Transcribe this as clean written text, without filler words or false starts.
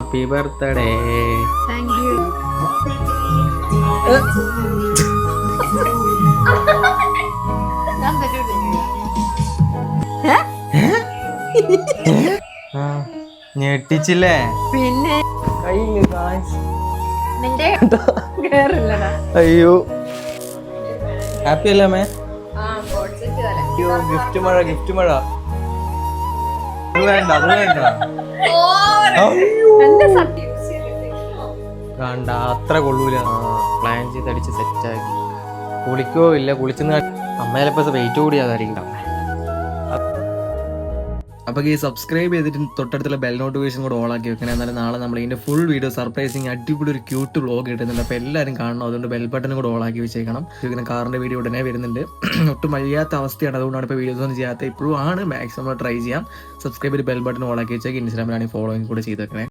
Happy birthday. Thank you. ഞെട്ടിച്ചില്ലേ? പിന്നെ നിന്റെ കേറില്ലടാ. അയ്യോ ഹാപ്പി അല്ലേ അമ്മേ? അയ്യോ ഗിഫ്റ്റ് മഴ, ഗിഫ്റ്റ് മഴ. അത് വേണ്ട, അത് വേണ്ട. വേണ്ട, അത്ര കൊള്ളൂല. പ്ലാൻ ചെയ്ത് അടിച്ച് സെറ്റാക്കി. കുളിക്കോ ഇല്ല, കുളിച്ചെന്ന് അമ്മയിലിപ്പോ വെയിറ്റ് കൂടിയാതായിരിക്കും. അപ്പോൾ ഈ സബ്സ്ക്രൈബ് ചെയ്തിട്ട് തൊട്ടടുത്തുള്ള ബെൽ നോട്ടിഫിക്കേഷൻ കൂടെ ഓൺ ആക്കി വെക്കണേ. എന്നാലും നാളെ നമ്മൾ ഇതിൻ്റെ ഫുൾ വീഡിയോ സർപ്രൈസിങ് അടിപൊളി ഒരു ക്യൂട്ട് വ്ളോഗ് കിട്ടുന്നുണ്ട്. അപ്പോൾ എല്ലാവരും കാണണം. അതുകൊണ്ട് ബെൽ ബട്ടൺ കൂടെ ഓൺ ആക്കി വെച്ചേക്കണം. ഇങ്ങനെ കാറിൻ്റെ വീഡിയോ ഉടനെ വരുന്നുണ്ട്. ഒട്ടും വയ്യാത്ത അവസ്ഥയാണ്, അതുകൊണ്ടാണ് ഇപ്പോൾ വീഡിയോസ് ഒന്നും ചെയ്യാത്ത. ഇപ്പോഴും ആണ് മാക്സിമം ട്രൈ ചെയ്യാം. സബ്സ്ക്രൈബ് ചെയ്ത് ബെൽ ബട്ടൺ ഓൺ ആക്കി വെച്ചേക്ക്. ഇൻസ്റ്റാഗ്രാമിലാണ് ഫോളോയിങ് കൂടെ ചെയ്തേക്കണേ.